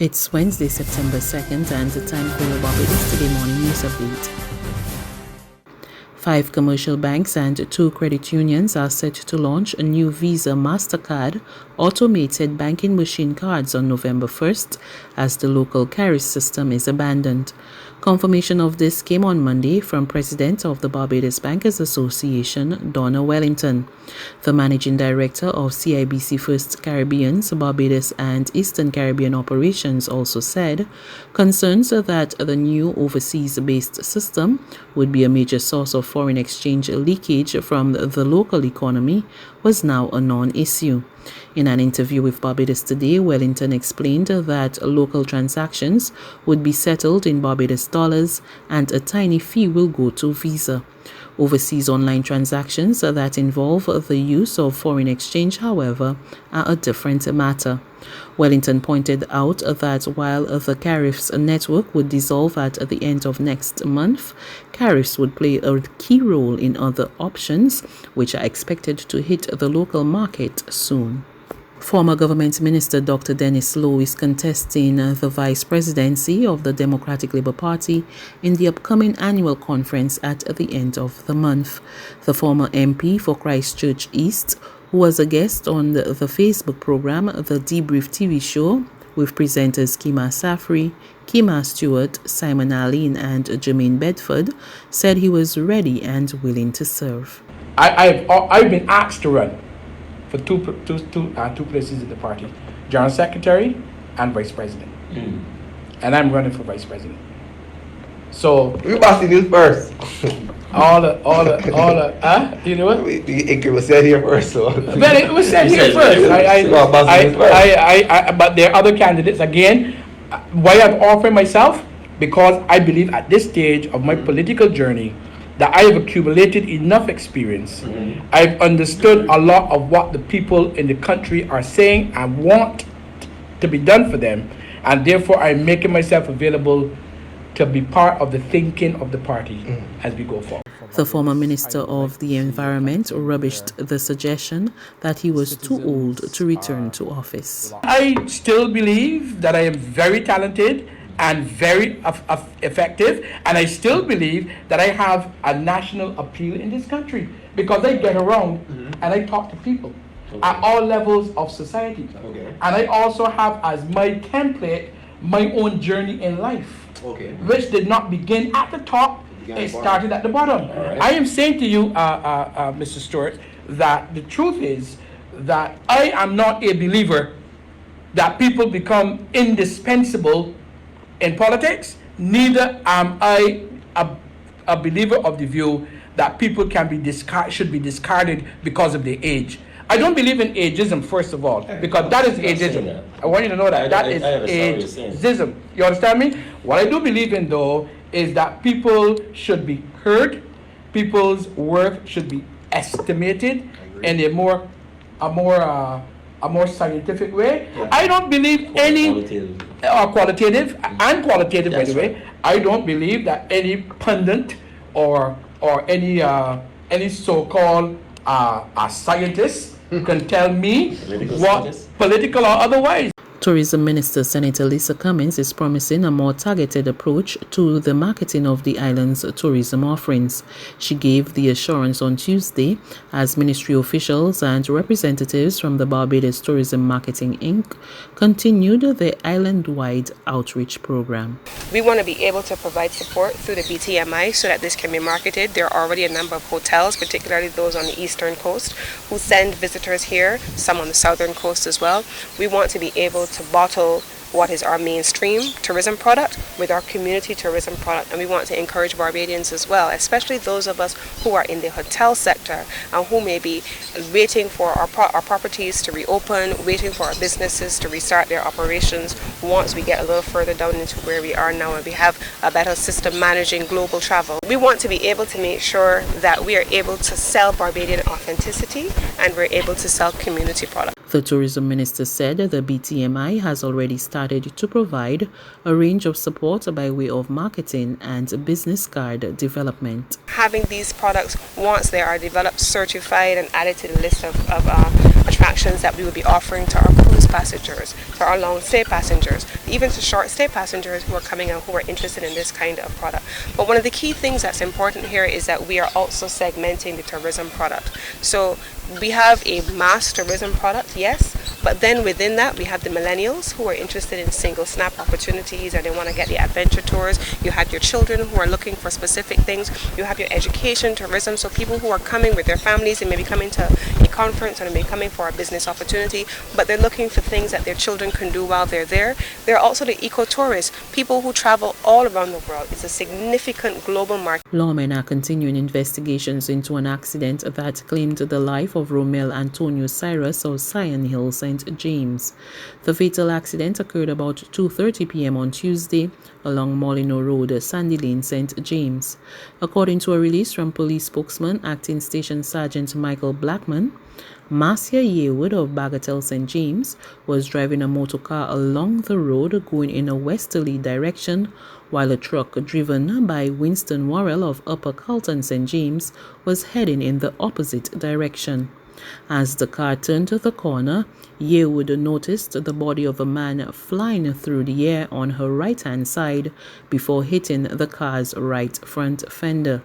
It's Wednesday, September 2nd, and the time for your Barbados Today Morning News Update. 5 commercial banks and 2 credit unions are set to launch a new Visa MasterCard automated banking machine cards on November 1st as the local carriage system is abandoned. Confirmation of this came on Monday from President of the Barbados Bankers Association, Donna Wellington. The Managing Director of CIBC First Caribbean's Barbados and Eastern Caribbean operations also said concerns that the new overseas-based system would be a major source of foreign exchange leakage from the local economy was now a non-issue. In an interview with Barbados Today, Wellington explained that local transactions would be settled in Barbados dollars and a tiny fee will go to Visa. Overseas online transactions that involve the use of foreign exchange, however, are a different matter. Wellington pointed out that while the Carif's network would dissolve at the end of next month, Carifs would play a key role in other options, which are expected to hit the local market soon. Former Government Minister Dr Denis Lowe is contesting the vice presidency of the Democratic Labour Party in the upcoming annual conference at the end of the month. The former MP for Christchurch East, who was a guest on the Facebook program The Debrief TV show with presenters Kima Safri, Kima Stewart, Simon Allen and Jermaine Bedford, said he was ready and willing to serve. I've been asked to run for two places in the party, General Secretary and Vice President. And I'm running for Vice President. So we passing this first. You know what? It was said here first, so. But it was said here first. But there are other candidates. Again, why I'm offering myself? Because I believe at this stage of my political journey that I have accumulated enough experience. I've understood a lot of what the people in the country are saying and want to be done for them, and therefore I'm making myself available to be part of the thinking of the party as we go forward. The former Minister of the Environment rubbished the suggestion that he was too old to return to office. I still believe that I am very talented and very effective, and I still believe that I have a national appeal in this country because I get around and I talk to people at all levels of society. And I also have as my template my own journey in life, which did not begin at the top, it started at the bottom. I am saying to you, Mr. Stewart, that the truth is that I am not a believer that people become indispensable in politics. Neither am I a believer of the view that people can be should be discarded because of their age. I don't believe in ageism, first of all, because that is ageism. I want you to know that that is ageism. You understand me? What I do believe in, though, is that people should be heard. People's worth should be estimated in a more scientific way. I don't believe qualitative and qualitative, by the way. I don't believe that any pundit or any so-called scientist can tell me what, political or otherwise. Tourism Minister Senator Lisa Cummings is promising a more targeted approach to the marketing of the island's tourism offerings. She gave the assurance on Tuesday as ministry officials and representatives from the Barbados Tourism Marketing Inc. continued their island-wide outreach program. We want to be able to provide support through the BTMI so that this can be marketed. There are already a number of hotels, particularly those on the eastern coast, who send visitors here, some on the southern coast as well. We want to be able to bottle what is our mainstream tourism product with our community tourism product, and we want to encourage Barbadians as well, especially those of us who are in the hotel sector and who may be waiting for our properties to reopen, waiting for our businesses to restart their operations once we get a little further down into where we are now and we have a better system managing global travel. We want to be able to make sure that we are able to sell Barbadian authenticity and we're able to sell community products. The tourism minister said the BTMI has already started to provide a range of support by way of marketing and business card development. Having these products, once they are developed, certified and added to the list of attractions that we will be offering to our cruise passengers, to our long stay passengers, even to short stay passengers who are coming out who are interested in this kind of product. But one of the key things that's important here is that we are also segmenting the tourism product. So we have a mass tourism product, yes, but then within that we have the millennials who are interested in single snap opportunities and they want to get the adventure tours. You have your children who are looking for specific things. You have your education tourism, so people who are coming with their families and maybe coming to a conference or maybe coming for a business opportunity, but they're looking for things that their children can do while they're there. There are also the eco-tourists, people who travel all around the world. It's a significant global market. Lawmen are continuing investigations into an accident that claimed the life of Romel Antonio Cyrus of Sion Hill, St. James. The fatal accident occurred about 2:30 p.m. on Tuesday along Molyneux Road, Sandy Lane, St. James. According to a release from police spokesman, Acting Station Sergeant Michael Blackman, Marcia Yearwood of Bagatelle St. James was driving a motor car along the road going in a westerly direction while a truck driven by Winston Worrell of Upper Carlton St. James was heading in the opposite direction. As the car turned to the corner, Yearwood noticed the body of a man flying through the air on her right-hand side before hitting the car's right front fender.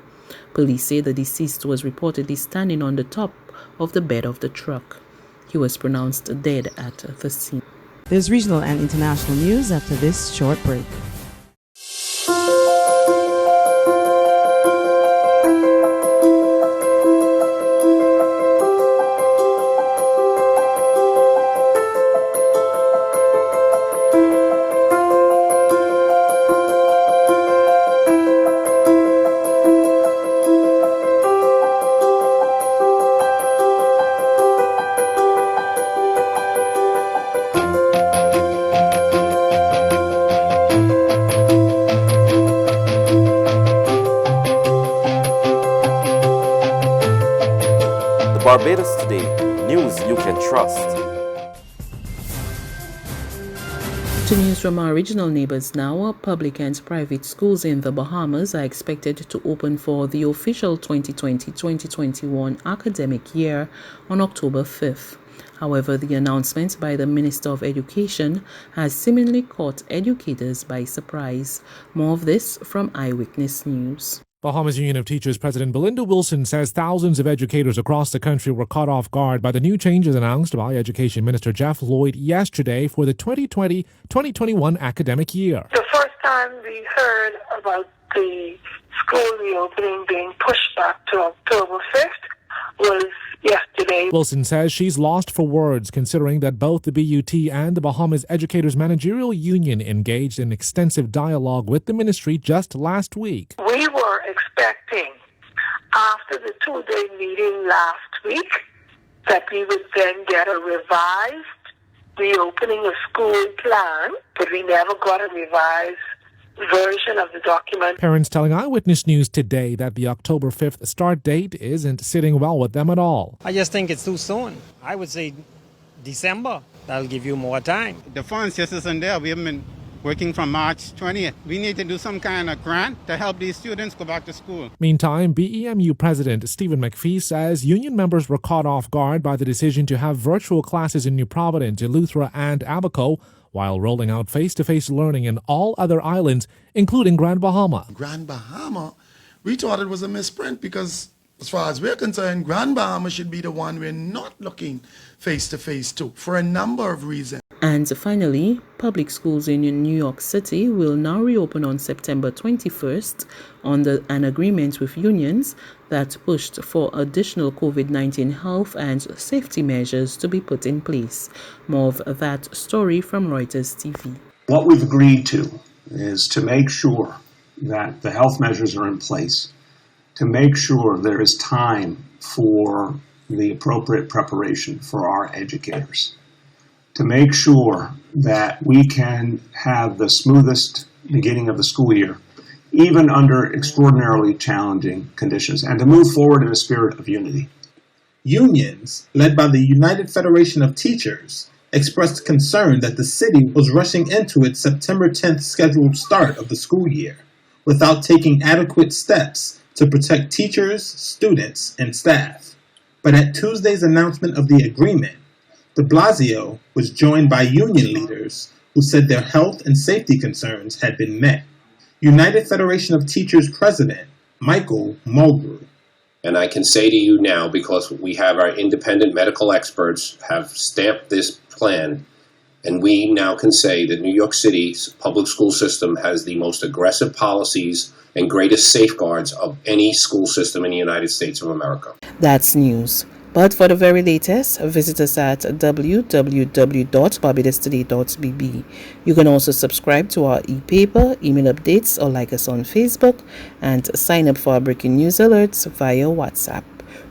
Police say the deceased was reportedly standing on the top of the bed of the truck. He was pronounced dead at the scene. There's regional and international news after this short break. Barbados Today, news you can trust. To news from our regional neighbors now, public and private schools in the Bahamas are expected to open for the official 2020-2021 academic year on October 5th. However, the announcement by the Minister of Education has seemingly caught educators by surprise. More of this from Eyewitness News. Bahamas Union of Teachers President Belinda Wilson says thousands of educators across the country were caught off guard by the new changes announced by Education Minister Jeff Lloyd yesterday for the 2020-2021 academic year. The first time we heard about the school reopening being pushed back to October 5th was yesterday. Wilson says she's lost for words considering that both the BUT and the Bahamas Educators Managerial Union engaged in extensive dialogue with the ministry just last week. We were expecting, after the two-day meeting last week, that we would then get a revised reopening of school plan, but we never got a revised version of the document. Parents telling Eyewitness News today that the October 5th start date isn't sitting well with them at all. I just think it's too soon. I would say December. That'll give you more time. The funds just isn't there. We haven't been working from March 20th. We need to do some kind of grant to help these students go back to school. Meantime, BEMU President Stephen McPhee says union members were caught off guard by the decision to have virtual classes in New Providence, Eleuthera, and Abaco, while rolling out face-to-face learning in all other islands, including Grand Bahama. Grand Bahama, we thought it was a misprint because, as far as we're concerned, Grand Bahama should be the one we're not looking face-to-face to for a number of reasons. And finally, public schools in New York City will now reopen on September 21st under an agreement with unions that pushed for additional COVID-19 health and safety measures to be put in place. More of that story from Reuters TV. What we've agreed to is to make sure that the health measures are in place, to make sure there is time for the appropriate preparation for our educators, to make sure that we can have the smoothest beginning of the school year, even under extraordinarily challenging conditions, and to move forward in a spirit of unity. Unions, led by the United Federation of Teachers, expressed concern that the city was rushing into its September 10th scheduled start of the school year without taking adequate steps to protect teachers, students, and staff. But at Tuesday's announcement of the agreement, De Blasio was joined by union leaders who said their health and safety concerns had been met. United Federation of Teachers President Michael Mulgrew. And I can say to you now, because we have our independent medical experts have stamped this plan, and we now can say that New York City's public school system has the most aggressive policies and greatest safeguards of any school system in the United States of America. That's news. But for the very latest, visit us at www.barbadostoday.bb. You can also subscribe to our e-paper, email updates, or like us on Facebook, and sign up for our breaking news alerts via WhatsApp.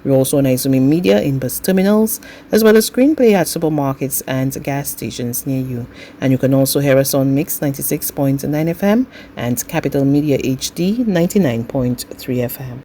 We're also on Izumi Media in bus terminals, as well as screenplay at supermarkets and gas stations near you. And you can also hear us on Mix 96.9 FM and Capital Media HD 99.3 FM.